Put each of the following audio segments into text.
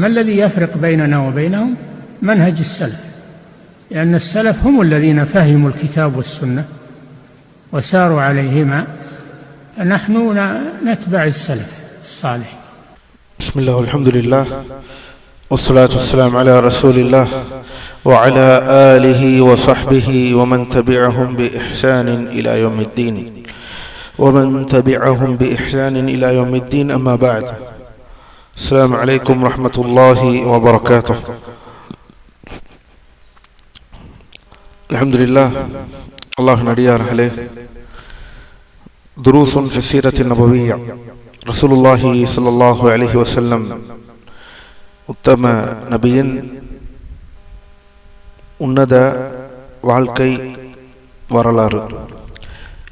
ما الذي يفرق بيننا وبينهم؟ منهج السلف، لأن السلف هم الذين فهموا الكتاب والسنة وساروا عليهما، فنحن نتبع السلف الصالح. بسم الله والحمد لله والصلاة والسلام على رسول الله وعلى آله وصحبه ومن تبعهم بإحسان إلى يوم الدين أما بعد. السلام عليكم ورحمة الله وبركاته. الحمد لله. الله நடிகார்களே, துரூசுன் ஃபி சீரத்தின் நபவிய்யா, ரசூலுல்லாஹி ஸல்லல்லாஹு அலைஹி வஸல்லம் உத்தம நபியின் உன்னத வாழ்க்கை வரலாறு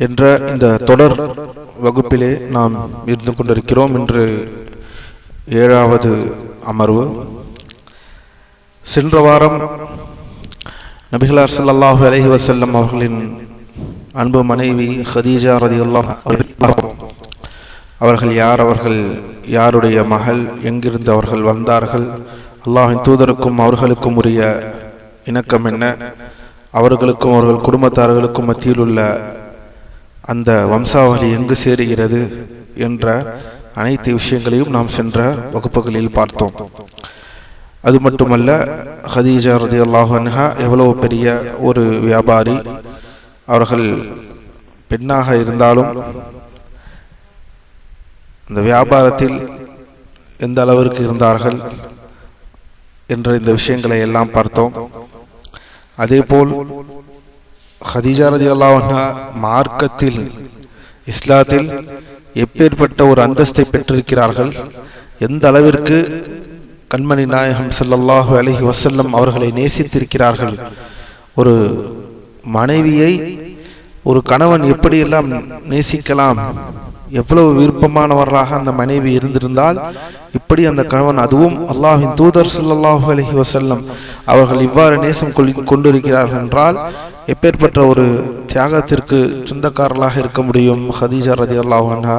என்ற இந்த தொடர் வகுப்பிலே நாம் இருந்து கொண்டிருக்கிறோம். இன்று 7வது அமர்வு. சென்ற வாரம் நபிகளார் ஸல்லல்லாஹு அலைஹி வஸல்லம் அவர்களின் அன்பு மனைவி ஹதீஜா ரலியல்லாஹு அன்ஹா அவர்கள் யார், அவர்கள் யாருடைய மகள், எங்கிருந்து அவர்கள் வந்தார்கள், அல்லாஹ்வின் தூதருக்கும் அவர்களுக்கும் உரிய இணக்கம் என்ன, அவர்களுக்கும் அவர்கள் குடும்பத்தார்களுக்கும் மத்தியில் உள்ள அந்த வம்சாவளி எங்கு சேருகிறது என்ற அனைத்து விஷயங்களையும் நாம் சென்ற வகுப்புகளில் பார்த்தோம். அது மட்டுமல்ல, ஹதீஜா ரலியல்லாஹு அன்ஹா எவ்வளவு பெரிய ஒரு வியாபாரி, அவர்கள் பெண்ணாக இருந்தாலும் அந்த வியாபாரத்தில் எந்த அளவிற்கு இருந்தார்கள் என்ற இந்த விஷயங்களை எல்லாம் பார்த்தோம். அதேபோல் ஹதீஜா ரலியல்லாஹு அன்ஹா மார்க்கத்தில், இஸ்லாத்தில் எப்பேற்பட்ட ஒரு அந்தஸ்தை பெற்றிருக்கிறார்கள், எந்த அளவிற்கு கண்மணி நாயகம் ஸல்லல்லாஹு அலைஹி வஸல்லம் அவர்களை நேசித்திருக்கிறார்கள். ஒரு மனைவியை ஒரு கணவன் எப்படியெல்லாம் நேசிக்கலாம், எவ்வளவு விருப்பமானவராக அந்த மனைவி இருந்திருந்தால் இப்படி அந்த கணவன், அதுவும் அல்லாஹ்வின் தூதர் ஸல்லல்லாஹு அலைஹி வஸல்லம் அவர்கள் இவ்வாறு நேசம் கொண்டிருக்கிறார்கள் என்றால் எப்பேற்பட்ட ஒரு தியாகத்திற்கு சொந்தக்காரர்களாக இருக்க முடியும் ஹதீஜா ரலியல்லாஹு அன்ஹா,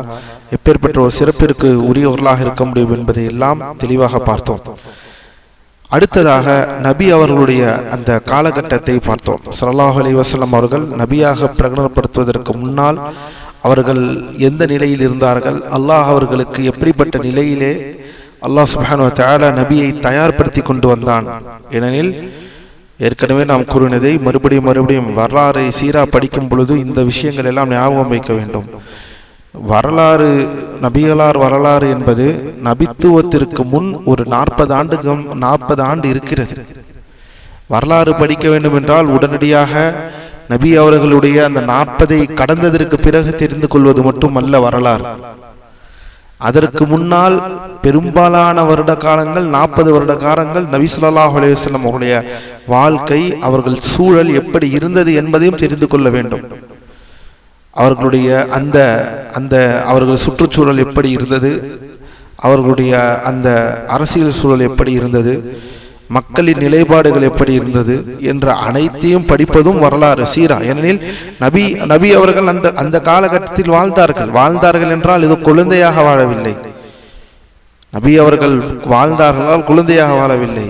எப்பேற்பட்ட ஒரு சிறப்பிற்கு உரியவர்களாக இருக்க முடியும் என்பதை எல்லாம் தெளிவாக பார்த்தோம். அடுத்ததாக நபி அவர்களுடைய அந்த காலகட்டத்தை பார்த்தோம். ஸல்லல்லாஹு அலைஹி வஸல்லம் அவர்கள் நபியாக பிரகடனப்படுத்துவதற்கு முன்னால் அவர்கள் எந்த நிலையில் இருந்தார்கள், அல்லாஹ் அவர்களுக்கு எப்படிப்பட்ட நிலையிலே அல்லாஹ் சுப்ஹானஹு வ தஆலா நபியை தயார்படுத்தி கொண்டு வந்தான். ஏனெனில் ஏற்கனவே நாம் கூறினதை மறுபடியும் வரலாறை சீரா படிக்கும் பொழுது இந்த விஷயங்கள் எல்லாம் ஞாபகம் வைக்க வேண்டும். வரலாறு, நபிகளார் வரலாறு என்பது நபித்துவத்திற்கு முன் ஒரு 40 ஆண்டு இருக்கிறது. வரலாறு படிக்க வேண்டும் என்றால் உடனடியாக நபி அவர்களுடைய அந்த 40 கடந்ததற்கு பிறகு தெரிந்து கொள்வது மட்டுமல்ல வரலாறு. அதற்கு முன்னால் பெரும்பாலான வருட காலங்கள், 40 வருட காலங்கள் நபி ஸல்லல்லாஹு அலைஹி வஸல்லம் அவருடைய வாழ்க்கை, அவர்கள் சூழல் எப்படி இருந்தது என்பதையும் தெரிந்து கொள்ள வேண்டும். அவர்களுடைய அந்த அவர்கள் சுற்றுச்சூழல் எப்படி இருந்தது, அவர்களுடைய அந்த அரசியல் சூழல் எப்படி இருந்தது, மக்களின் நிலைப்பாடுகள் எப்படி இருந்தது என்ற அனைத்தையும் படிப்பதும் வரலாறு சீரா. ஏனெனில் நபி அவர்கள் அந்த காலகட்டத்தில் வாழ்ந்தார்கள் என்றால் இது குழந்தையாக வாழவில்லை. நபி அவர்கள் வாழ்ந்தார்களால் குழந்தையாக வாழவில்லை.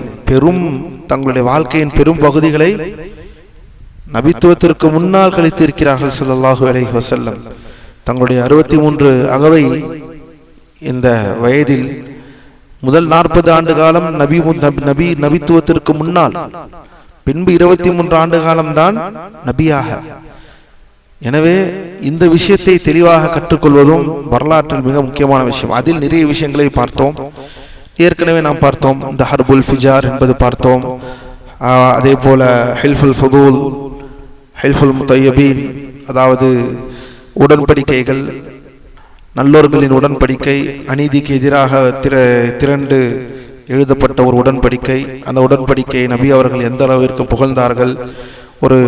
தங்களுடைய வாழ்க்கையின் பெரும் பகுதிகளை நபித்துவத்திற்கு முன்னால் கழித்திருக்கிறார்கள் ஸல்லல்லாஹு அலைஹி வஸல்லம். தங்களுடைய 63 அகவை இந்த வயதில் முதல் 40 ஆண்டு காலம் நபித்துவத்திற்கு முன்னால், பின்பு 23 ஆண்டு காலம்தான் நபியாக. எனவே இந்த விஷயத்தை தெளிவாக கற்றுக்கொள்வதும் வரலாற்றில் மிக முக்கியமான விஷயம். அதில் நிறைய விஷயங்களை பார்த்தோம். ஏற்கனவே நாம் பார்த்தோம், இந்த ஹர்புல் ஃபிஜார் என்பது பார்த்தோம். அதே போல ஹில்ஃபுல் ஃபுதூல், ஹில்ஃபுல் முத்தய்யபீன், அதாவது உடன்படிக்கைகள், நல்லோர்களின் உடன்படிக்கை, அநீதிக்கு எதிராக திரண்டு எழுதப்பட்ட ஒரு உடன்படிக்கை. அந்த உடன்படிக்கையை நபி அவர்கள் எந்த அளவிற்கு புகழ்ந்தார்கள். ஒரு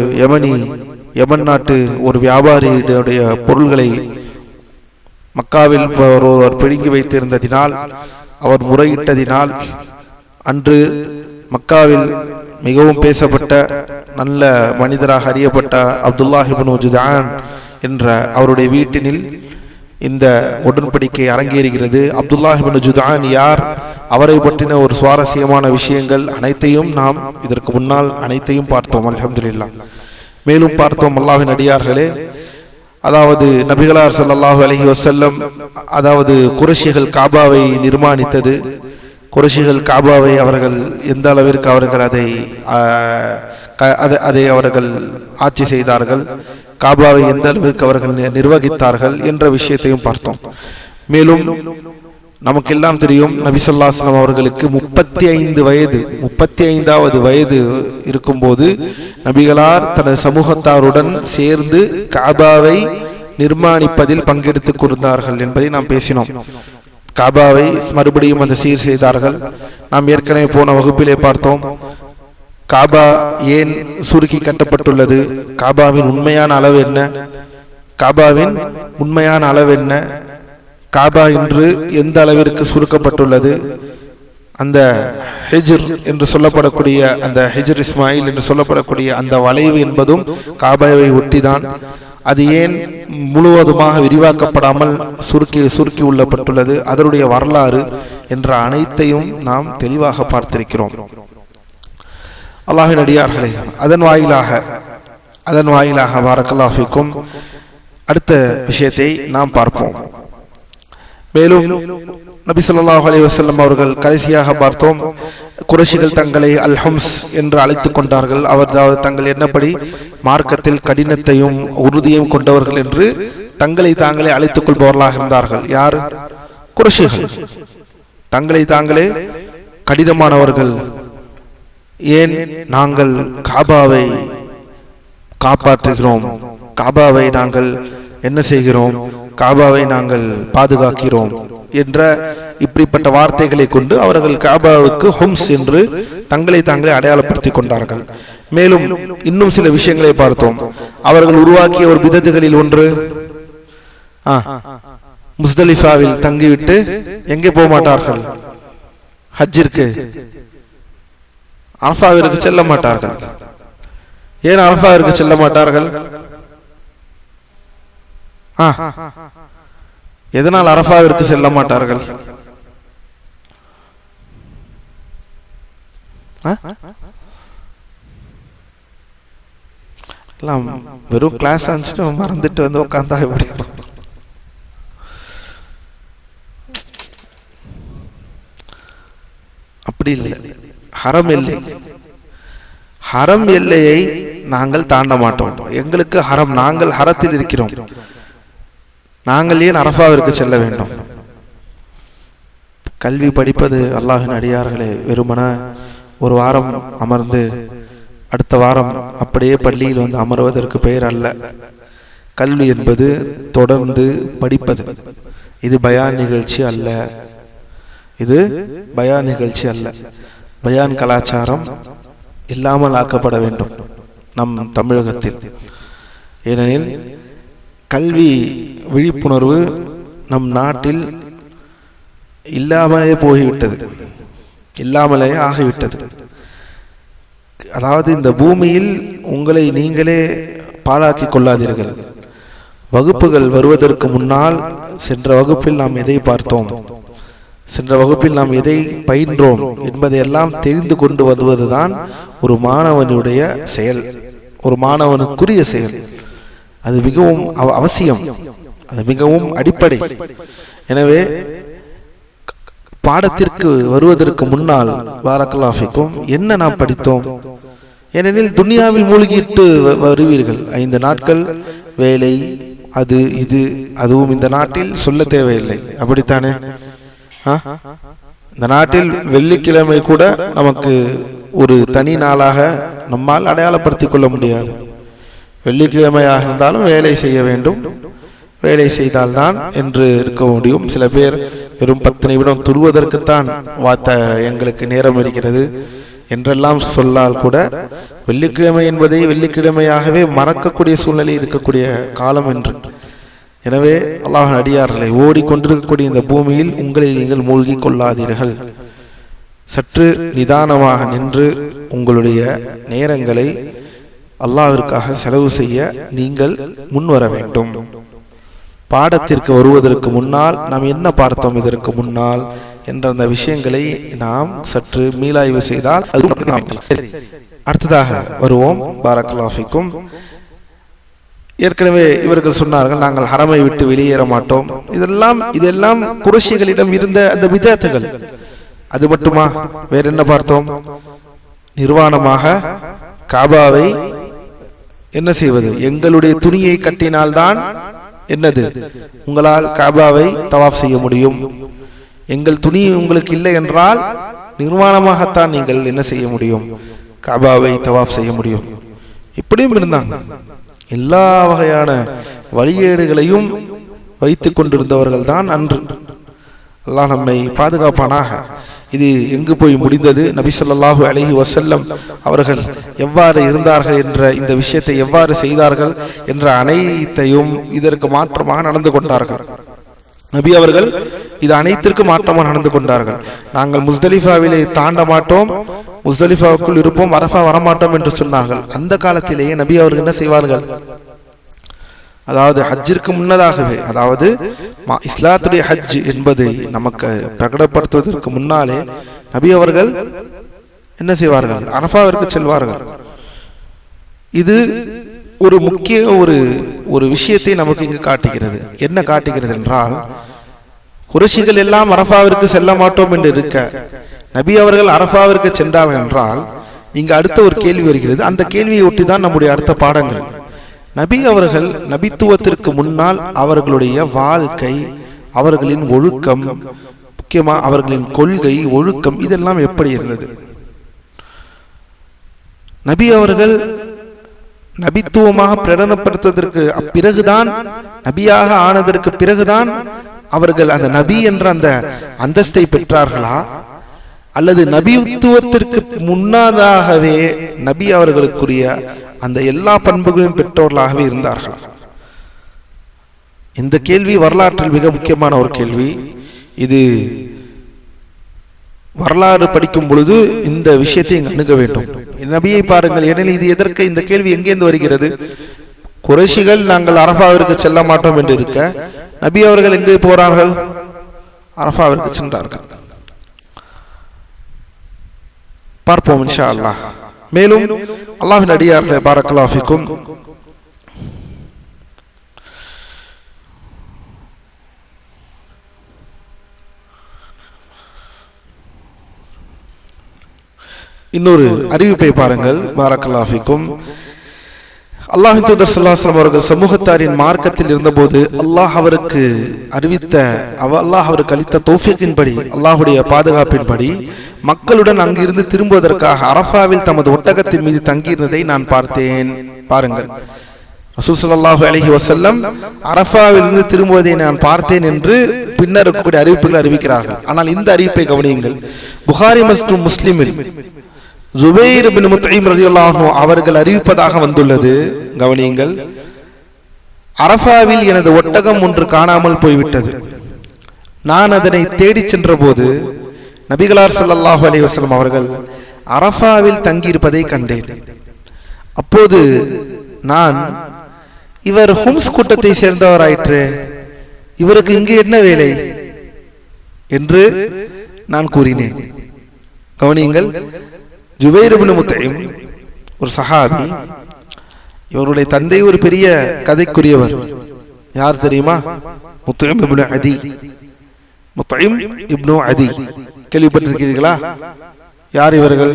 யமன் நாட்டு ஒரு வியாபாரியுடைய பொருள்களை மக்காவில் ஒருவர் பிடுங்கி வைத்திருந்ததினால், அவர் முறையிட்டதினால், அன்று மக்காவில் மிகவும் பேசப்பட்ட நல்ல மனிதராக அறியப்பட்ட அப்துல்லாஹ் இப்னு ஜுதான் என்ற அவருடைய வீட்டினில் இந்த உடன்படிக்கை அரங்கேறுகிறது. அப்துல்லாஹ் இப்னு ஜுதான் யார், அவரை பற்றின ஒரு சுவாரஸ்யமான விஷயங்கள் அனைத்தையும் நாம் இதற்கு முன்னால் அனைத்தையும் பார்த்தோம். அல்ஹம்துலில்லாஹ். மேலும் பார்த்தோம் அல்லாஹ்வின் அடியார்களே, அதாவது நபிகளார் ஸல்லல்லாஹு அலைஹி வஸல்லம், அதாவது குறைஷிகள் காபாவை நிர்மாணித்தது, குறைஷிகள் காபாவை அவர்கள் எந்த அளவிற்கு அவர்கள் அதை அவர்கள் ஆட்சி செய்தார்கள், காபாவை எந்த அளவுக்கு அவர்கள் நிர்வகித்தார்கள் என்ற விஷயத்தையும் பார்த்தோம். மேலும் நமக்கெல்லாம் தெரியும், நபி ஸல்லல்லாஹு அலைஹி வஸல்லம் அவர்களுக்கு 35 வயது, 35வது வயது இருக்கும்போது நபிகளார் தனது சமூகத்தாருடன் சேர்ந்து காபாவை நிர்மாணிப்பதில் பங்கெடுத்துக் கொண்டார்கள் என்பதை நாம் பேசினோம். காபாவை மறுபடியும் அந்த சீர் செய்தார்கள். நாம் ஏற்கனவே போன வகுப்பிலே பார்த்தோம், காபா ஏன் சுருக்கி கட்டப்பட்டுள்ளது, காபாவின் உண்மையான அளவு என்ன, காபாவின் உண்மையான அளவு என்ன, காபா இன்று எந்த அளவிற்கு சுருக்கப்பட்டுள்ளது, அந்த ஹிஜ்ர் என்று சொல்லப்படக்கூடிய அந்த ஹிஜ்ர் இஸ்மாயில் என்று சொல்லப்படக்கூடிய அந்த வளைவு என்பதும் காபாவை ஒட்டிதான். அது ஏன் முழுவதுமாக விரிவாக்கப்படாமல் சுருக்கி உள்ளப்பட்டுள்ளது, அதனுடைய வரலாறு என்ற அனைத்தையும் நாம் தெளிவாக பார்த்திருக்கிறோம். அல்லாஹ்வின் அடியார்களே, அதன் வாயிலாக பாரக்கல்லாஹு ஃபீக்கும் அடுத்த விஷயத்தை நாம் பார்ப்போம். மேலும் நபி ஸல்லல்லாஹு அலைஹி வஸல்லம் அவர்கள் கடைசியாக பார்த்தோம், குறைஷிகள் தங்களை அல் ஹம்ஸ் என்று அழைத்துக் கொண்டார்கள். அவர்கள் தங்கள் என்னப்படி மார்க்கத்தில் கடினத்தையும் உறுதியையும் கொண்டவர்கள் என்று தங்களை தாங்களே அழைத்துக் கொள்பவர்களாக இருந்தார்கள். யார்? குறைஷிகள். தங்களை தாங்களே கடினமானவர்கள். ஏன்? நாங்கள் காபாவை காப்பாற்றுகிறோம், காபாவை நாங்கள் என்ன செய்கிறோம், காபாவை நாங்கள் பாதுகாக்கிறோம் என்ற இப்படிப்பட்ட வார்த்தைகளை கொண்டு அவர்கள் காபாவுக்கு ஹும்ஸ் என்று தங்களை தாங்களே அடையாளப்படுத்திக் கொண்டார்கள். மேலும் இன்னும் சில விஷயங்களை பார்த்தோம். அவர்கள் உருவாக்கிய ஒரு பிதத்துகளில் ஒன்று, முஸ்தலிஃபாவில் தங்கிவிட்டு எங்கே போக மாட்டார்கள், ஹஜ்ஜிற்கு அரஃபாவிற்கு செல்ல மாட்டார்கள். ஏன் அரஃபாவிற்கு செல்ல மாட்டார்கள்? எதனால் அரஃபாவிற்கு செல்ல மாட்டார்கள்? எல்லாம் வெறும் கிளாஸ் அனுப்பிச்சுட்டு மறந்துட்டு வந்து உட்காந்தா எப்படி? அப்படி இல்லை. ஹரம் எல்லையை நாங்கள் தாண்ட மாட்டோம். எங்களுக்கு ஹரம், நாங்கள் ஹரத்தில் இருக்கிறோம். நாங்கள் ஏன் அரஃபாவிற்கு செல்ல வேண்டும்? கல்வி படிப்பது அல்லாஹ்வின் அடியார்களே வெறுமன ஒரு வாரம் அமர்ந்து அடுத்த வாரம் அப்படியே பள்ளியில் வந்து அமர்வதற்கு பெயர் அல்ல. கல்வி என்பது தொடர்ந்து படிப்பது. இது பயான் நிகழ்ச்சி அல்ல. இது பயான் நிகழ்ச்சி அல்ல. பயான் கலாச்சாரம் இல்லாமல் ஆக்கப்பட வேண்டும் நம் தமிழகத்தில். ஏனெனில் கல்வி விழிப்புணர்வு நம் நாட்டில் இல்லாமலே போய்விட்டது, இல்லாமலே ஆகிவிட்டது. அதாவது இந்த பூமியில் உங்களை நீங்களே பாழாக்கிக் கொள்ளாதீர்கள். வகுப்புகள் வருவதற்கு முன்னால் சென்ற வகுப்பில் நாம் எதை பார்த்தோம், சென்ற வகுப்பில் நாம் எதை பயின்றோம் என்பதையெல்லாம் தெரிந்து கொண்டு வருவதுதான் ஒரு மாணவனுடைய செயல், ஒரு மாணவனுக்குரிய செயல். அது மிகவும் அவசியம், அது மிகவும் அடிப்படை. எனவே பாடத்திற்கு வருவதற்கு முன்னால் பாரக்கல்லாஹு ஃபீக்கும் என்ன நாம் படித்தோம்? ஏனெனில் துனியாவில் மூழ்கிட்டு வருவீர்கள். 5 நாட்கள் வேலை, அது இது, அதுவும் இந்த நாட்டில் சொல்ல தேவையில்லை. அப்படித்தானே? இந்த நாட்டில் வெள்ளிக்கிழமை கூட நமக்கு ஒரு தனி நாளாக நம்மால் அடையாளப்படுத்திக் கொள்ள முடியாது. வெள்ளிக்கிழமையாக இருந்தாலும் வேலை செய்ய வேண்டும், வேலை செய்தால்தான் என்று இருக்க முடியும். சில பேர் வெறும் 10 நிமிடம் துருவதற்குத்தான் எங்களுக்கு நேரம் இருக்கிறது என்றெல்லாம் சொல்லால் கூட வெள்ளிக்கிழமை என்பதை வெள்ளிக்கிழமையாகவே மறக்கக்கூடிய சூழ்நிலை இருக்கக்கூடிய காலம் என்று. எனவே அல்லாஹ்வின் அடியார்களை, ஓடிக்கொண்டிருக்கக்கூடிய இந்த பூமியில் உங்களை நீங்கள் மூழ்கி கொள்ளாதீர்கள். சற்று நிதானமாக நின்று உங்களுடைய நேரங்களை அல்லாஹ்விற்காக செலவு செய்ய நீங்கள் முன்வர வேண்டும். பாடத்திற்கு வருவதற்கு முன்னால் நாம் என்ன பார்த்தோம் இதற்கு முன்னால் என்ற அந்த விஷயங்களை நாம் சற்று மீளாய்வு செய்தால் அடுத்ததாக வருவோம். பாரக்கல்லாஹு ஃபீக்கும். ஏற்கனவே இவர்கள் சொன்னார்கள் நாங்கள் ஹரமை விட்டு வெளியேற மாட்டோம். இதெல்லாம் குறைஷிகளிடம் இருந்த அந்த விதத்துகள். அது மட்டுமா? வேற என்ன பார்த்தோம்? நிர்வாணமாக காபாவை என்ன செய்வது? எங்களுடைய துணியை கட்டினால்தான் என்னது உங்களால் காபாவை தவாஃப் செய்ய முடியும். எங்கள் துணி உங்களுக்கு இல்லை என்றால் நிர்வாணமாகத்தான் நீங்கள் என்ன செய்ய முடியும்? காபாவை தவாஃப் செய்ய முடியும். இப்படியும் இருந்தாங்க. எல்லா வகையான வழிகேடுகளையும் வைத்துக் கொண்டிருந்தவர்கள் தான் அன்று. அல்லாஹ் நம்மை பாதுகாப்பானாக. இது எங்கு போய் முடிந்தது? நபி ஸல்லல்லாஹு அலைஹி வஸல்லம் அவர்கள் எவ்வாறு இருந்தார்கள் என்ற இந்த விஷயத்தை எவ்வாறு செய்தார்கள் என்ற அனைத்தையும் இதற்கு மாற்றமாக நடந்து கொண்டார்கள். நபி அவர்கள் இது அனைத்திற்கு மாற்றமாக நடந்து கொண்டார்கள். நாங்கள் முஸ்தலிஃபாவிலே தாண்ட மாட்டோம், முஸ்தலிஃபாவுக்குள் இருப்போம், அரஃபா வரமாட்டோம் என்று சொன்னார்கள். அந்த காலத்திலேயே நபி அவர்கள் என்ன செய்வார்கள்? அதாவது ஹஜ்ஜிற்கு முன்னதாகவே, அதாவது இஸ்லாத்துடைய ஹஜ் என்பதை நமக்கு பிரகடப்படுத்துவதற்கு முன்னாலே நபி அவர்கள் என்ன செய்வார்கள்? அரஃபாவிற்கு செல்வார்கள். இது ஒரு முக்கிய ஒரு விஷயத்தை நமக்கு இங்கு காட்டுகிறது. என்ன காட்டுகிறது என்றால், குறைஷிகள் எல்லாம் அரஃபாவிற்கு செல்ல மாட்டோம் என்று இருக்க நபி அவர்கள் அரஃபாவிற்கு சென்றார்கள் என்றால் இங்கு அடுத்த ஒரு கேள்வி வருகிறது. அந்த கேள்வியை ஒட்டி தான் நம்முடைய அடுத்த பாடங்கள். நபி அவர்கள் நபித்துவத்திற்கு முன்னால் அவர்களுடைய வாழ்க்கை, அவர்களின் ஒழுக்கம், முக்கியமாக அவர்களின் கொள்கை ஒழுக்கம் இதெல்லாம் எப்படி இருந்தது? நபி அவர்கள் நபித்துவமாக பிரகடனப்படுத்துவதற்கு பிறகுதான், நபியாக ஆனதற்கு பிறகுதான் அவர்கள் அந்த நபி என்ற அந்த அந்தஸ்தை பெற்றார்களா, அல்லது நபித்துவத்திற்கு முன்னதாகவே நபி அவர்களுக்குரிய அந்த எல்லா பண்புகளையும் பெற்றோர்களாகவே இருந்தார்களா? இந்த கேள்வி வரலாற்றில் மிக முக்கியமான ஒரு கேள்வி. இது வரலாறு படிக்கும் பொழுது இந்த விஷயத்தை அணுக வேண்டும். நபியை பாருங்கள். ஏனெனில் இது எதற்கு இந்த கேள்வி எங்கேருந்து வருகிறது? குறைஷிகள் நாங்கள் அரஃபாவிற்கு செல்ல மாட்டோம் என்று இருக்க நபி அவர்கள் எங்கே போறார்கள்? அரஃபாவிற்கு சென்றார்கள். பார்ப்போம் இன்ஷா அல்லாஹ். மேலும் அல்லாஹ்வின் அடியார்களே, பாரக்கல்லாஹு ஃபீக்கும், இன்னொரு அறிவிப்பை பாருங்கள். பாரக்கல்லாஹு ஃபீக்கும். அல்லாஹ்வின் தூதர் ஸல்லல்லாஹு அலைஹி வஸல்லம் அவர்கள் சமூகத்தாரின் மார்க்கத்தில் இருந்தபோது அல்லாஹ் அவருக்கு அளித்த தௌஃபீக்கின்படி, அல்லாஹ்வுடைய பாதுகாப்பின்படி மக்களுடன் அங்கிருந்து திரும்புவதற்காக அரஃபாவில் தமது ஒட்டகத்தின் மீது தங்கியிருந்ததை நான் பார்த்தேன். பாருங்கள், ரசூல் ஸல்லல்லாஹு அலைஹி வஸல்லம் அரஃபாவில் இருந்து திரும்புவதை நான் பார்த்தேன் என்று பின்னர் இருக்கக்கூடிய அறிவிப்புகள் அறிவிக்கிறார்கள். ஆனால் இந்த அறிவிப்பை கவனியுங்கள். புகாரி மற்றும் முஸ்லிமில் ஜுபைர் இப்னு முத்இம் ரலியல்லாஹு அன்ஹு அவர்கள் அறிவிப்பதாக வந்துள்ளது. கவனியுங்கள். அரஃபாவில் எனது ஒட்டகம் ஒன்று காணாமல் போய்விட்டது. நான் அதனை தேடி சென்ற போது நபிகளார் ஸல்லல்லாஹு அலைஹி வஸல்லம் அவர்கள் அரஃபாவில் தங்கியிருப்பதை கண்டேன். அப்போது நான், இவர் ஹும்ஸ் கூட்டத்தை சேர்ந்தவராயிற்று, இவருக்கு இங்கு என்ன வேலை என்று நான் கூறினேன். கவனியுங்கள். ஜுபைர் இப்னு முத்இம் ஒரு சஹாபி. இவருடைய தந்தை ஒரு பெரிய கதைக்குரியவர். யார் தெரியுமா? முத்இம் இப்னு அதி. முத்இம் இப்னு அதி கேள்விப்பட்டிருக்கிறீர்களா? யார் இவர்கள்?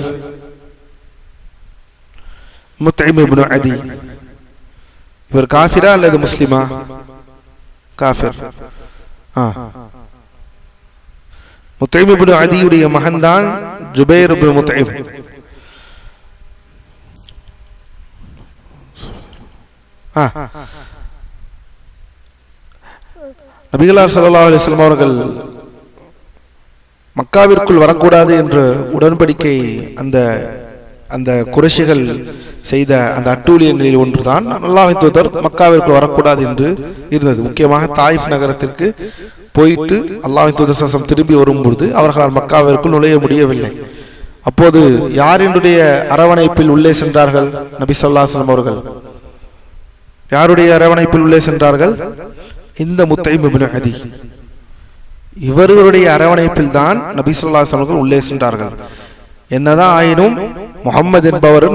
முத்இம் இப்னு அதி. இவர் காஃபிரா அல்லது முஸ்லிமா? காஃபிர். முத்இம் இப்னு அதியுடைய மகன் தான் ஜுபைர் இப்னு முத்இம். நபிகளார் ஸல்லல்லாஹு அலைஹி வஸல்லம் அவர்கள் மக்காவிற்குள் வரக்கூடாது என்ற உடன்படிக்கை அந்த குறைஷிகள் செய்த அந்த அட்டூழியங்களில் ஒன்றுதான் அல்லாஹ்வின் தூதர் மக்காவிற்குள் வரக்கூடாது என்று இருந்தது. முக்கியமாக தாயிஃப் நகரத்திற்கு போயிட்டு அல்லாஹ்வின் தூதர் ஸல்லல்லாஹு அலைஹி வஸல்லம் திரும்பி வரும்பொழுது அவர்களால் மக்காவிற்குள் நுழைய முடியவில்லை. அப்போது யாரினுடைய அரவணைப்பில் உள்ளே சென்றார்கள்? நபி ஸல்லல்லாஹு அலைஹி வஸல்லம் அவர்கள் யாருடைய அரவணைப்பில் உள்ளே சென்றார்கள்? இந்த முத்தைம் இப்னு அதி இவர்களுடைய அரவணைப்பில் தான் நபி ஸல்லல்லாஹு அலைஹி வஸல்லம் உள்ளே சென்றார்கள். என்னதான் ஆயினும் முஹம்மது என்பவர்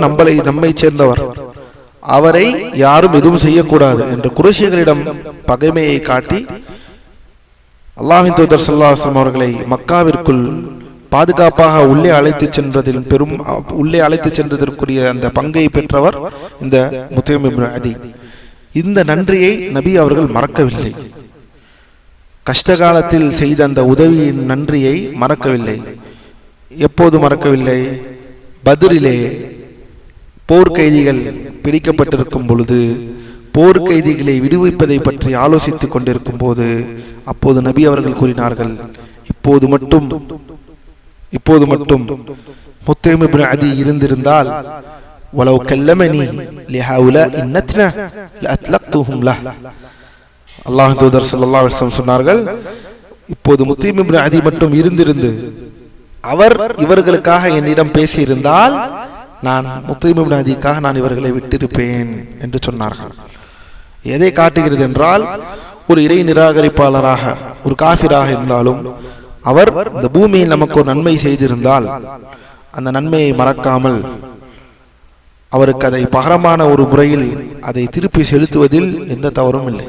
நம்மை சேர்ந்தவர், அவரை யாரும் எதுவும் செய்யக்கூடாது என்று குறைஷிகளிடம் பகைமையை காட்டி அல்லாஹ்வின் தூதர் ஸல்லல்லாஹு அலைஹி வஸல்லம் அவர்களை மக்காவிற்குள் பாதுகாப்பாக உள்ளே அழைத்து சென்றதற்குரிய அந்த பங்கை பெற்றவர் இந்த முத்தைம் இப்னு அதி. இந்த நன்றியை நபி அவர்கள் மறக்கவில்லை. கஷ்ட காலத்தில் செய்த அந்த உதவியின் நன்றியை மறக்கவில்லை. எப்போது மறக்கவில்லை? பத்ரிலே போர்க்கைதிகள் பிடிக்கப்பட்டிருக்கும் பொழுது போர்க்கைதிகளை விடுவிப்பதை பற்றி ஆலோசித்துக் கொண்டிருக்கும் போது அப்போது நபி அவர்கள் கூறினார்கள், இப்போது மட்டும் முத்தைம் இப்னு அதி இருந்திருந்தால் வலவ் கல்லமனி லிஹாஉலா இன்னத்னா லஅத்லக்துஹும் லஹ். அல்லாஹ்வின் தூதர் ஸல்லல்லாஹு அலைஹி வஸல்லம் சொன்னார்கள், இப்போது முத்தைம் இப்னு அதி மட்டும் இருந்திருந்து அவர் இவர்களுக்காக என்னிடம் பேசியிருந்தால் நான் முத்தைம் இப்னு அதிக்காக நான் இவர்களை விட்டிருப்பேன் என்று சொன்னார்கள். எதை காட்டுகிறது என்றால், ஒரு இறை நிராகரிப்பாளராக ஒரு காஃபிராக இருந்தாலும் அவர் இந்த பூமியில் நமக்கு ஒரு நன்மை செய்திருந்தால் அந்த நன்மையை மறக்காமல் அவருக்கு அதை பகரமான ஒரு முறையில் அதை திருப்பி செலுத்துவதில் எந்த தவறும் இல்லை.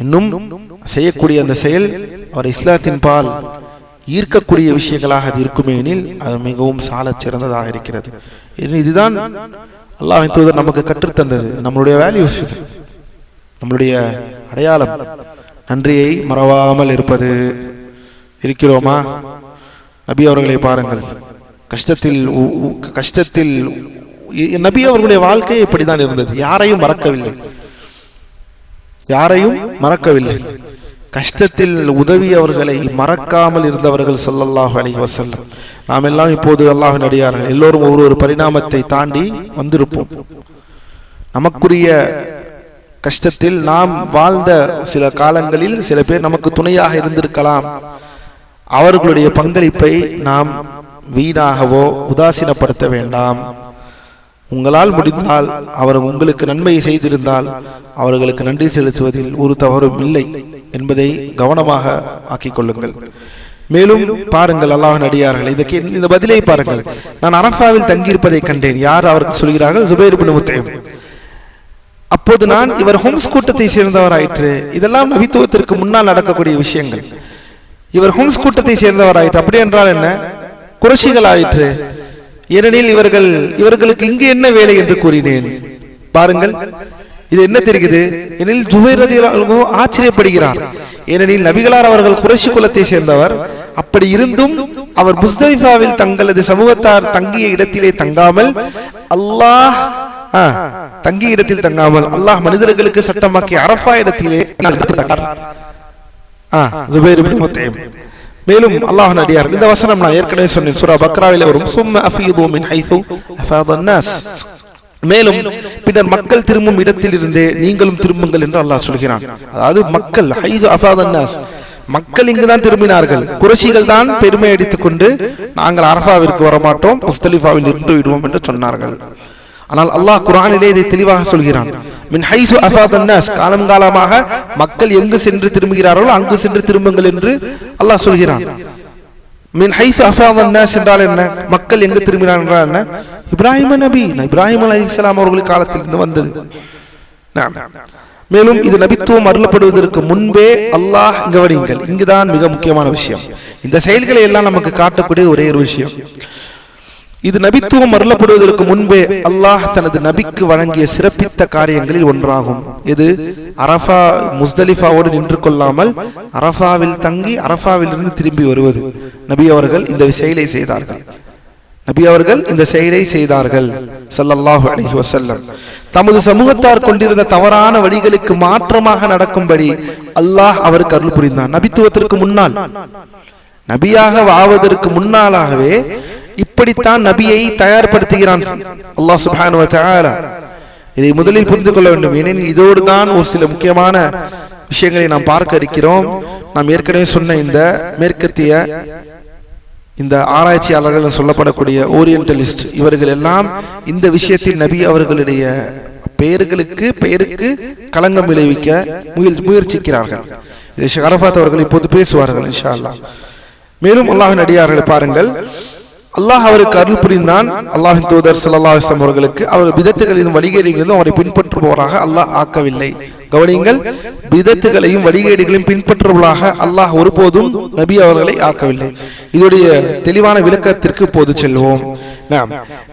இன்னும் செய்யக்கூடிய அந்த செயல் அவர் இஸ்லாத்தின் பால் ஈர்க்கக்கூடிய விஷயங்களாக அது இருக்குமே எனில் அது மிகவும் சாலச் சிறந்ததாக இருக்கிறது. இதுதான் அல்லாஹ்வின் தூதர் நமக்கு கற்றுத்தந்தது. நம்மளுடைய வேல்யூஸ், நம்மளுடைய அடையாளம். நன்றியை மறவாமல் இருப்பது. இருக்கிறோமா? நபி அவர்களை பாருங்கள், கஷ்டத்தில் நபி அவர்களுடைய வாழ்க்கை இப்படிதான் இருந்தது. யாரையும் மறக்கவில்லை. கஷ்டத்தில் உதவியவர்களை மறக்காமல் இருந்தவர்கள் ஸல்லல்லாஹு அலைஹி வஸல்லம். நாம் எல்லாம் இப்போது அல்லாஹ்வின் அடியார்கள், எல்லோரும் ஒரு பரிணாமத்தை தாண்டி வந்திருப்போம். நமக்குரிய கஷ்டத்தில் நாம் வாழ்ந்த சில காலங்களில் சில பேர் நமக்கு துணையாக இருந்திருக்கலாம். அவர்களுடைய பங்களிப்பை நாம் வீணாகவோ உதாசீனப்படுத்த வேண்டாம். உங்களால் முடிந்தால் அவர் உங்களுக்கு நன்மையை செய்திருந்தால் அவர்களுக்கு நன்றி செலுத்துவதில் ஒரு தவறும் இல்லை என்பதை கவனமாக ஆக்கிக் கொள்ளுங்கள். மேலும் பாருங்கள், அல்லாஹ்வின் அடியார்கள், இந்த பதிலை பாருங்கள். நான் அரஃபாவில் தங்கியிருப்பதை கண்டேன். யார் அவர்கள் சொல்கிறார்கள்? ஜுபைர் இப்னு முத்தைம். அப்போது நான் இவர் ஹும்ஸ் கூட்டத்தை சேர்ந்தவராயிற்று. இதெல்லாம் நபித்துவத்திற்கு முன்னால் நடக்கக்கூடிய விஷயங்கள். இவர் ஹும்ஸ் கூட்டத்தை சேர்ந்தவராயிற்று. அப்படி என்றால் என்ன? குறைஷிகள் ஆயிற்று. ஏனெனில் இவர்களுக்கு இங்கு என்ன வேலை என்று கூறினேன். பாருங்கள், இது என்ன தெரிகிறது? ஏனெனில் ஜுபைர் ரலியல்லாஹு ஆச்சரியப்படுகிறார். ஏனெனில் நபிகளார் அவர்கள் குறைஷி குலத்தை சேர்ந்தவர். அப்படி இருந்தும் அவர் முஸ்தலிஃபாவில் தங்களது சமூகத்தார் தங்கிய இடத்திலே தங்காமல் அல்லாஹ் மனிதர்களுக்கு சட்டமாக்கி அரஃபா இடத்திலே ஜுபைர் இப்னு முத்தைம். மேலும் அல்லாஹ்வின் அடியார், இந்த வசனம் நான் ஏற்கனவே சொன்னேன், சூரா பக்ராவிலே வரும். சும்ம அஃபீது மின் ஹைது அஃபாதன் நாஸ். மேலும் பின்னர் மக்கள் திரும்பும் இடத்தில் இருந்தே நீங்களும் திரும்புங்கள் என்று அல்லாஹ் சொல்கிறான். அதாவது மக்கள் ஹைது அஃபாதன் நாஸ், மக்கள் இங்குதான் திரும்பினார்கள். குறைஷிகள் தான் பெருமை அடித்துக் கொண்டு நாங்கள் அரஃபாவிற்கு வரமாட்டோம், முஸ்தலிஃபாவில் இருந்து விடுவோம் என்று சொன்னார்கள். ஆனால் அல்லாஹ் குர்ஆனிலே இதை தெளிவாக சொல்கிறான். மின் ஹைசு அஃபாதன் நாஸ், காலமாக மக்கள் எங்கு சென்று திரும்புகிறார்களோ அங்கு சென்று திரும்புங்கள் என்று அல்லாஹ் சொல்கிறான். மின் ஹைசு அஃபாதன் நாஸ் என்றால் என்ன? மக்கள் எங்கு திரும்பினார்கள் என்றால் என்ன? இப்ராஹிம் அலைஹிஸ்ஸலாம் அவர்கள் காலத்தில் இருந்து வந்தது. மேலும் இது நபித்துவம் அருளப்படுவதற்கு முன்பே அல்லாஹ், கவனியுங்கள், இங்குதான் மிக முக்கியமான விஷயம். இந்த செயல்களை எல்லாம் நமக்கு காட்டக்கூடிய ஒரே ஒரு விஷயம், இது நபித்துவம் அருளப்படுவதற்கு முன்பே அல்லாஹ் தனது நபிக்கு வழங்கிய சிறப்பித்த காரியங்களில் ஒன்றாகும். இது அரஃபா முஸ்தலிஃபாவோடு நின்று கொள்ளாமல் அரஃபாவில் தங்கி அரஃபாவில் இருந்து திரும்பி வருவது. நபி அவர்கள் இந்த செயலை செய்தார்கள் ஸல்லல்லாஹு அலைஹி வஸல்லம். தமது சமூகத்தார் கொண்டிருந்த தவறான வழிகளுக்கு மாற்றமாக நடக்கும்படி அல்லாஹ் அவருக்கு அருள் புரிந்தான். நபித்துவத்திற்கு முன்னால், நபியாக ஆவதற்கு முன்னாலாகவே இப்படித்தான் நபியை தயார்படுத்துகிறான் அல்லாஹ் சுப்ஹானஹு வ தஆலா. இதை முதலில் புரிந்து கொள்ள வேண்டும். ஏனெனில் இதோடு தான் ஒரு சில முக்கியமான விஷயங்களை நாம் பார்க்க இருக்கிறோம். நாம் ஏற்கனவே சொன்ன இந்த மேற்கத்திய இந்த ஆராய்ச்சியாளர்கள் சொல்லப்படக்கூடிய ஓரியன்டலிஸ்ட், இவர்கள் எல்லாம் இந்த விஷயத்தில் நபி அவர்களுடைய பெயருக்கு களங்கம் விளைவிக்க முயற்சிக்கிறார்கள். இதை ஷேக் அரஃபாத் அவர்கள் இப்போது பேசுவார்கள் இன்ஷா அல்லாஹ். மேலும் அல்லாஹ்வின் அடியார்களை பாருங்கள், அல்லாஹ் அவருக்கு அருள் புரிந்தான். அல்லாஹ்வின் தூதர் ஸல்லல்லாஹு அலைஹி வஸல்லம் அவர்களுக்கு அவர் பிதத்துகளிலும் வழிகேடுகளிலும் அவரை பின்பற்றுபவராக அல்லாஹ் ஆக்கவில்லை. கவனியுங்கள், பிதத்துகளையும் வழிகேடுகளையும் பின்பற்றுபவராக அல்லாஹ் ஒருபோதும் நபி அவர்களை ஆக்கவில்லை. இதோடைய தெளிவான விளக்கத்திற்கு இப்போது செல்வோம். நாம்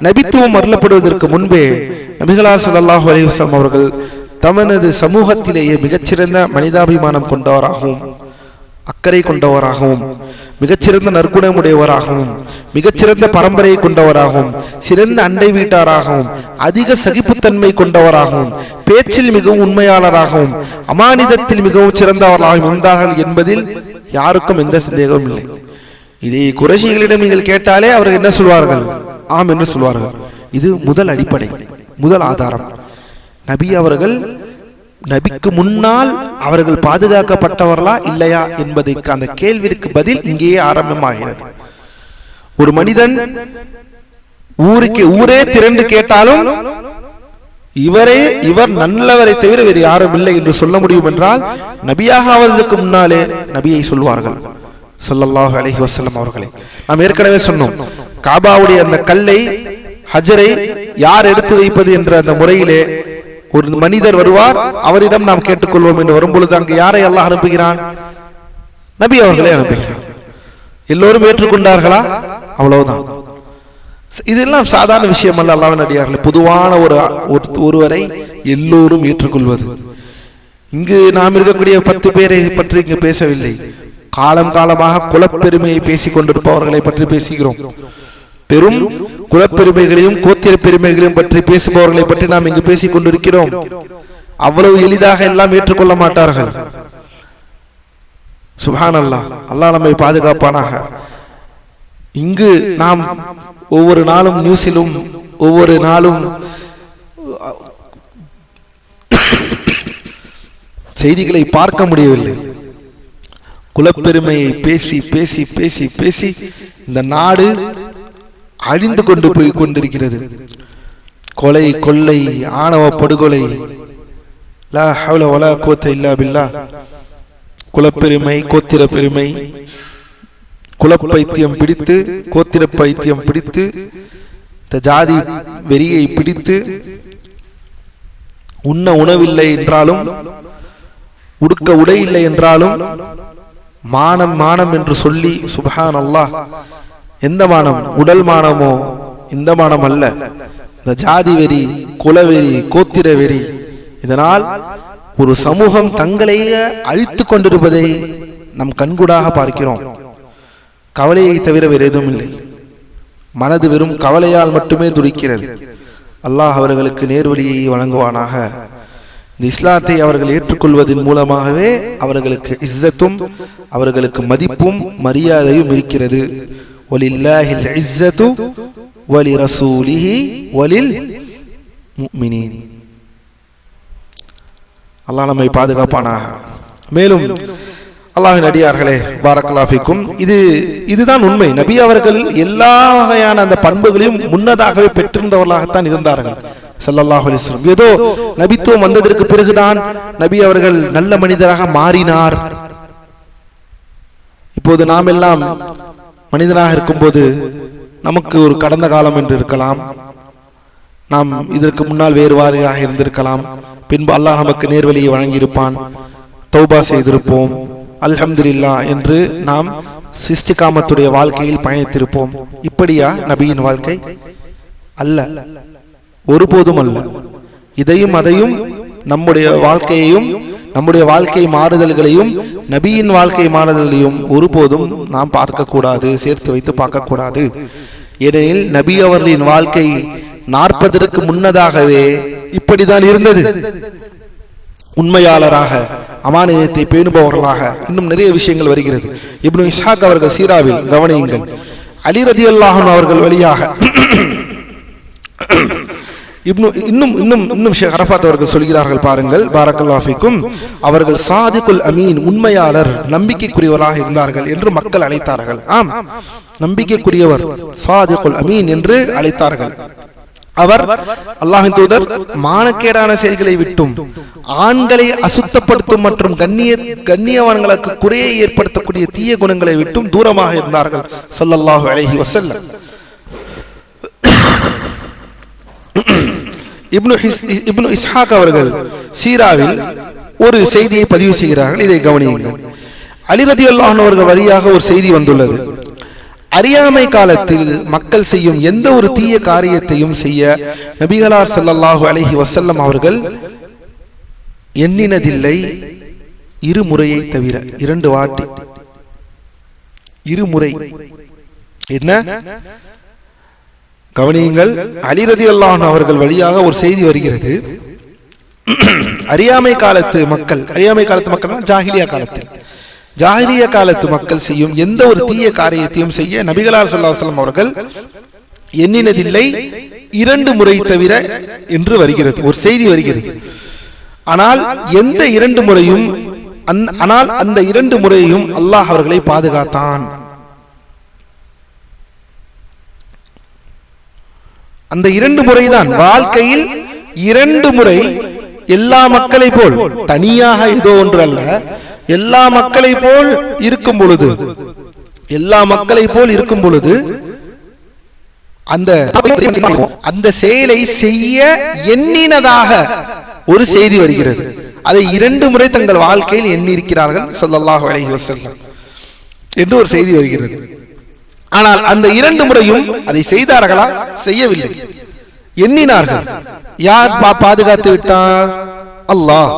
நபித்துவம் அருளப்படுவதற்கு முன்பே நபிகளார் ஸல்லல்லாஹு அலைஹி வஸல்லம் அவர்கள் தமது சமூகத்திலேயே மிகச்சிறந்த மனிதாபிமானம் கொண்டவராகவும் அக்கறை கொண்டவராகவும் மிகச்சிறந்த நற்குணமுடையவராகவும் மிகச்சிறந்த பரம்பரையை கொண்டவராகவும் சிறந்த அண்டை வீட்டாராகவும் அதிக சகிப்புத்தன்மை கொண்டவராகவும் பேச்சில் மிகவும் உண்மையாளராகவும் அமானிதத்தில் மிகவும் சிறந்தவர்களாகவும் இருந்தார்கள் என்பதில் யாருக்கும் எந்த சந்தேகமும் இல்லை. இதை குறைஷிகளிடம் நீங்கள் கேட்டாலே அவர்கள் என்ன சொல்வார்கள்? ஆம் என்று சொல்வார்கள். இது முதல் அடிப்படை, முதல் ஆதாரம். நபி அவர்கள் நபிக்கு முன்னால் அவர்கள் பாதுகாக்கப்பட்டவர்களா இல்லையா என்பதற்கு அந்த கேள்விக்கு பதில் இங்கேயே ஆரம்பமாகிறது. ஒரு மனிதன் ஊரே திரண்டு கேட்டாலும் இவர் நல்லவரை தவிர வேறு யாரும் இல்லை என்று சொல்ல முடியும் என்றால் நபியாக அவர்களுக்கு முன்னாலே நபியை சொல்வார்கள் ஸல்லல்லாஹு அலைஹி வஸல்லம் அவர்களை. நாம் ஏற்கனவே சொன்னோம், காபாவுடைய அந்த கல்லை ஹஜரை யார் எடுத்து வைப்பது என்ற அந்த முறையிலே ஒரு மனிதர் வருவார், அவரிடம் நாம் கேட்டுக்கொள்வோம் என்று வரும்பொழுது அங்கு யாரை அல்லாஹ் அனுப்புகிறான்? நபி அவர்களை அனுப்புகிறான். எல்லோரும் ஏற்றுக்கொண்டார்களா? அவ்வளவுதான். இதெல்லாம் சாதாரண விஷயம் அல்ல. அல்லாஹ்வின் அடியார்களே, பொதுவான ஒருவரை எல்லோரும் ஏற்றுக்கொள்வது. இங்கு நாம் இருக்கக்கூடிய 10 பேரை பற்றி இங்கு பேசவில்லை. காலம் காலமாக குலப்பெருமையை பேசிக் கொண்டிருப்பவர்களை பற்றி பேசுகிறோம். பெரும் குலப்பெருமைகளையும் கோத்திர பெருமைகளையும் பற்றி பேசுபவர்களை பற்றி நாம் இங்கு பேசிக் கொண்டிருக்கிறோம். அவ்வளவு எளிதாக எல்லாம் ஏற்றுக்கொள்ள மாட்டார்கள். சுப்ஹானல்லாஹ், அல்லாஹ் நம்மை பாதுகாப்பானாக. இங்கு நாம் ஒவ்வொரு நாளும் நியூஸிலும் ஒவ்வொரு நாளும் செய்திகளை பார்க்க முடியவில்லை. குலப்பெருமையை பேசி பேசி பேசி பேசி இந்த நாடு அழிந்து கொண்டு போய் கொண்டிருக்கிறது. கொலை, கொள்ளை, ஆணவ படுகொலை, லா ஹவ்ல வலா குவத்த இல்லா பில்லாஹ். குலப்பெருமை, கோத்திர பெருமை, குலப்பைத்தியம் பிடித்து, கோத்திர பைத்தியம் பிடித்து, ஜாதி வெறியை பிடித்து, உண்ண உணவில்லை என்றாலும் உடுக்க உடை இல்லை என்றாலும் மானம் மானம் என்று சொல்லி, சுப்ஹான் அல்லாஹ், எந்த மானம்? உடல் மானமோ? இந்த மானம் அல்ல. இந்த ஜாதி வெறி, குலவெறி, கோத்திர வெறி, இதனால் ஒரு சமூகம் தங்களையே அழித்து கொண்டிருப்பதை நம் கண்கூடாக பார்க்கிறோம். கவலையை தவிர வேறு எதுவும் இல்லை. மனது வெறும் கவலையால் மட்டுமே துடிக்கிறது. அல்லாஹ் அவர்களுக்கு நேர்வழியை வழங்குவானாக. இந்த இஸ்லாத்தை அவர்கள் ஏற்றுக்கொள்வதன் மூலமாகவே அவர்களுக்கு இஸ்ஸத்தும் அவர்களுக்கு மதிப்பும் மரியாதையும் இருக்கிறது. வலில்லாஹில் இஸ்ஸத்து வலிரசூலிஹி வலில் முஃமினீன். அல்லாஹ் நம்மை பாதுகாப்பானாக. மேலும் அல்லாஹ்வின் அடியார்களே, பாரக்கல்லாஹு ஃபீக்கும், இதுதான் உண்மை. நபி அவர்கள் எல்லா வகையான அந்த பண்புகளையும் முன்னதாகவே பெற்றிருந்தவர்களாகத்தான் இருந்தார்கள் ஸல்லல்லாஹு அலைஹி வஸல்லம். ஏதோ நபித்துவம் வந்ததற்கு பிறகுதான் நபி அவர்கள் நல்ல மனிதராக மாறினார். இப்போது நாம் எல்லாம் மனிதனாக இருக்கும்போது நமக்கு ஒரு கடந்த காலம் என்று இருக்கலாம். நாம் இதற்கு முன்னால் வேறு வாரியாக இருந்திருக்கலாம். பின்பு அல்லாஹ் நமக்கு நேர்வழியை வழங்கியிருப்பான். தௌபா செய்திருப்போம், அல்ஹம்துலில்லாஹ் என்று நாம் இஸ்திகாமத்துடைய வாழ்க்கையில் பயணித்திருப்போம். இப்படியா நபியின் வாழ்க்கை? அல்ல, ஒருபோதும் அல்ல. இதையும் அதையும், நம்முடைய வாழ்க்கையையும் நம்முடைய வாழ்க்கை மாறுதல்களையும் நபியின் வாழ்க்கை மாறுதல்களையும் ஒருபோதும் நாம் பார்க்கக்கூடாது, சேர்த்து வைத்து பார்க்கக்கூடாது. ஏனெனில் நபி அவர்களின் வாழ்க்கை 40 முன்னதாகவே இப்படிதான் இருந்தது. உண்மையாளராக, அமானியத்தை பேணுபவர்களாக இன்னும் நிறைய விஷயங்கள் வருகிறது. இப்னு இஸ்ஹாக் அவர்கள் சீராவில் கவனியுங்கள், அலி ரலியல்லாஹு அன்ஹு அவர்கள் வழியாக இன்னும் ஷேக் அரஃபாத் அவர்கள் சொல்கிறார்கள், பாருங்கள், பாரக்கல்லாஹு ஃபீக்கும், அவர்கள் சாதிகுல் அமீன், உண்மையாளர், நம்பிக்கைக்குரியவராக இருந்தார்கள் என்று மக்கள் அழைத்தார்கள். ஆம், நம்பிக்கைக்குரியவர், சாதிகுல் அமீன் என்று அழைத்தார்கள். அவர் அல்லாஹ்வின் தூதர் மானக்கேடான செயல்களை விட்டும் ஆண்களை அசுத்தப்படுத்தும் மற்றும் கண்ணியவான்களுக்கு குறையை ஏற்படுத்தக்கூடிய தீய குணங்களை விட்டும் தூரமாக இருந்தார்கள் ஸல்லல்லாஹு அலைஹி வஸல்லம். இப்னு இஸ்ஹாக் அவர்கள் சீராவில் ஒரு செய்தியை பதிவு செய்கிறார்கள். இதை கவனியுங்கள். அலி ரலியல்லாஹு அன்ஹு அவர்கள் வழியாக ஒரு செய்தி வந்துள்ளது. அறியாமை காலத்தில் மக்கள் செய்யும் எந்த ஒரு தீய காரியத்தையும் செய்ய நபிகளார் ஸல்லல்லாஹு அலைஹி வஸல்லம் அவர்கள் எண்ணினதில்லை, இருமுறையை தவிர. 2 வாட்டி இருமுறை. என்ன கவனியுங்கள். அலி ரலியல்லாஹு அன்ஹு அவர்கள் வழியாக ஒரு செய்தி வருகிறது. அறியாமை காலத்து மக்கள் ஜாஹிலியா காலத்து மக்கள் செய்யும் எந்த ஒரு தீய காரியத்தையும் செய்ய நபிகளார் ஸல்லல்லாஹு அலைஹி வஸல்லம் அவர்கள் எண்ணினதில்லை, 2 முறை தவிர என்று வருகிறது, ஒரு செய்தி வருகிறது. ஆனால் எந்த 2 முறையும் அந்த 2 முறையும் அல்லாஹ் அவர்களை பாதுகாத்தான். அந்த 2 முறைதான் வாழ்க்கையில் 2 முறை. எல்லா மக்களை போல் தனியாக ஏதோ ஒன்று அல்ல, எல்லா மக்களை போல் இருக்கும் பொழுது அந்த செயலை செய்ய எண்ணினதாக ஒரு செய்தி வருகிறது. அதை 2 முறை தங்கள் வாழ்க்கையில் எண்ணியிருக்கிறார்கள் ஸல்லல்லாஹு அலைஹி வஸல்லம் என்று ஒரு செய்தி வருகிறது. ஆனால் அந்த 2 முறையும் அதை செய்தார்களா? செய்யவில்லை, எண்ணினார்கள். யார் பாதுகாத்து விட்டார்? அல்லாஹ்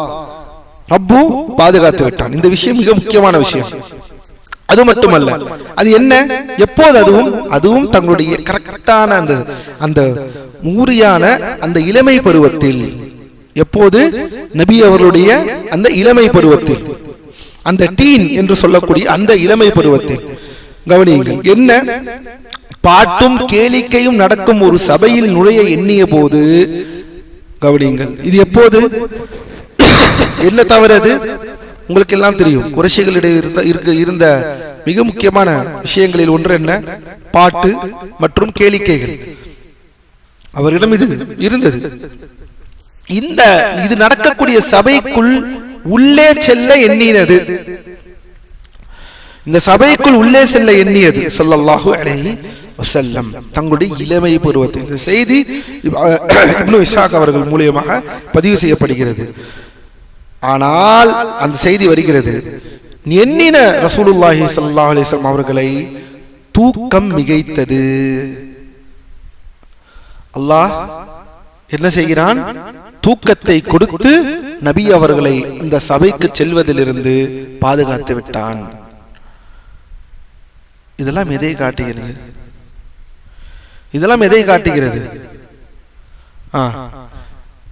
ரப்பு பாதுகாத்து விட்டான். இந்த விஷயம் மிக முக்கியமான விஷயம். அது மட்டுமல்ல, அது என்ன, எப்போது? அதுவும் தங்களுடைய கரெக்டான அந்த ஊரியான அந்த இளமை பருவத்தில். எப்போது? நபி அவர்களுடைய அந்த இளமை பருவத்தில், அந்த டீன் என்று சொல்லக்கூடிய அந்த இளமை பருவத்தில். கவனியுங்கள். என்ன, பாட்டும் கேளிக்கையும் நடக்கும் ஒரு சபையில் நுழைய எண்ணிய போது, கவனியுங்கள், இது எப்போது? என்ன தவறது? உங்களுக்கு எல்லாம் தெரியும். குறைஷிகளிடையே இருந்த மிக முக்கியமான விஷயங்களில் ஒன்று என்ன? பாட்டு மற்றும் கேளிக்கைகள். அவரிடம் இது இருந்தது. இது நடக்கக்கூடிய சபைக்குள் உள்ளே செல்ல எண்ணினது. இந்த சபைக்குள் உள்ளே செல்ல எண்ணியது ஸல்லல்லாஹு அலைஹி வஸல்லம் தங்களுடைய இளமை பருவத்தில். இந்த செய்தி இப்னு இஸ்ஹாக் அவர்கள் மூலமாக பதிவு செய்யப்படுகிறது. ஆனால் அந்த செய்தி வருகிறது, எண்ணின ரசூலுல்லாஹி ஸல்லல்லாஹு அலைஹி வஸல்லம் அவர்களை தூக்கம் மிகைத்தது. அல்லாஹ் என்ன செய்கிறான்? தூக்கத்தை கொடுத்து நபி அவர்களை இந்த சபைக்கு செல்வதிலிருந்து பாதுகாத்து விட்டான். இதெல்லாம் எதை காட்டுகிறது?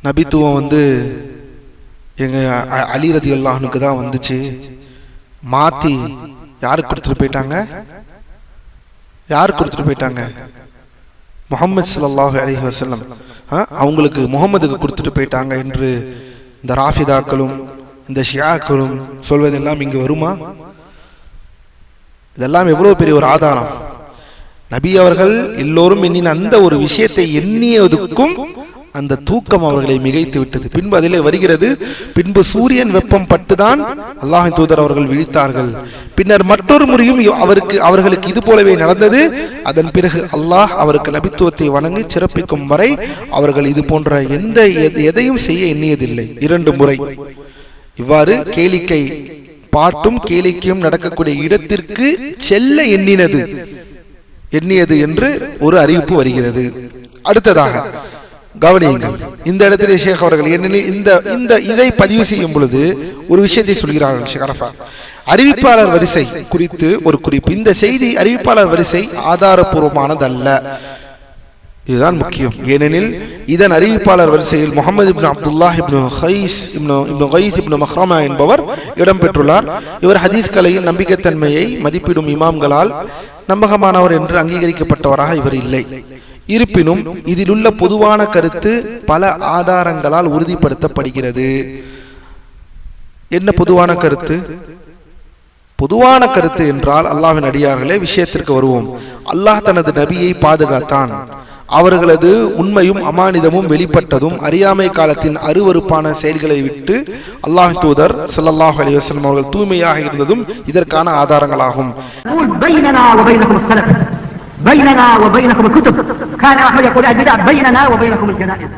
நபித்துவம் எங்க அலி ரலியல்லாஹு அன்ஹுக்கு தான் வந்துச்சு. மாத்தி யாருக்கு கொடுத்துட்டு போயிட்டாங்க? முஹம்மது ஸல்லல்லாஹு அலைஹி வஸல்லம் அவங்களுக்கு முகமதுக்கு கொடுத்துட்டு போயிட்டாங்க என்று இந்த ராஃபிதாக்களும் இந்த ஷியாக்களும் சொல்வதெல்லாம் இங்கு வருமா? இதெல்லாம் எவ்வளவு பெரிய ஒரு ஆதாரம். நபி அவர்கள் எல்லோரும் எண்ணின அந்த ஒரு விஷயத்தை எண்ணியதுக்கும் அந்த தூக்கம் அவர்களை மிகைத்து விட்டது. பின்பு அதிலே வருகிறது, பின்பு சூரியன் வெப்பம் பட்டுதான் அல்லாஹ்வின் தூதர் அவர்கள் விழித்தார்கள். பின்னர் மற்றொரு முறையும் அவர்களுக்கு இது போலவே நடந்தது. அதன் பிறகு அல்லாஹ் அவருக்கு நபித்துவத்தை வணங்கி சிறப்பிக்கும் வரை அவர்கள் இது போன்ற எதையும் செய்ய எண்ணியதில்லை. 2 முறை இவ்வாறு கேளிக்கை, பாட்டும் கேளிக்கையும் நடக்கக்கூடிய இடத்திற்கு செல்ல எண்ணியது என்று ஒரு அறிவிப்பு வருகிறது. அடுத்ததாக கவனியுங்கள். இந்த இடத்திலே ஷேக் அவர்கள் இதை பதிவு செய்யும் பொழுது ஒரு விஷயத்தை சொல்கிறார்கள். ஷேக் அரஃபா அறிவிப்பாளர் வரிசை குறித்து ஒரு குறிப்பு. இந்த செய்தி அறிவிப்பாளர் வரிசை ஆதாரபூர்வமானதல்ல. இதுதான் முக்கியம். ஏனெனில் இதன் அறிவிப்பாளர் வரிசையில் முஹம்மது இப்னு அப்துல்லாஹ் இப்னு கைஸ் இப்னு மஹ்ரமா என்பவர் இடம்பெற்றுள்ளார். இவர் ஹதீஸ் கலையில் நம்பிக்கைத்தன்மையை மதிப்பிடும் இமாம்களால் நம்பகமானவர் என்று அங்கீகரிக்கப்பட்டவராக இவர் இல்லை. இருப்பினும் இதில் உள்ள பொதுவான கருத்து பல ஆதாரங்களால் உறுதிப்படுத்தப்படுகிறது. என்ன பொதுவான கருத்து? பொதுவான கருத்து என்றால், அல்லாஹ்வின் அடியார்களே, விஷயத்திற்கு வருவோம். அல்லாஹ் தனது நபியை பாதுகாத்தான். அவர்களது உண்மையும் அமானிதமும் வெளிப்பட்டதும் அறியாமை காலத்தின் அருவருப்பான செயல்களை விட்டு அல்லாஹ் தூதர் ஸல்லல்லாஹு அலைஹி வஸல்லம் அவர்கள் தூய்மையாக இருந்ததும் இதற்கான ஆதாரங்களாகும். بيننا وبينكم الكتب كان أحمد يقول البدع بيننا وبينكم الجنائز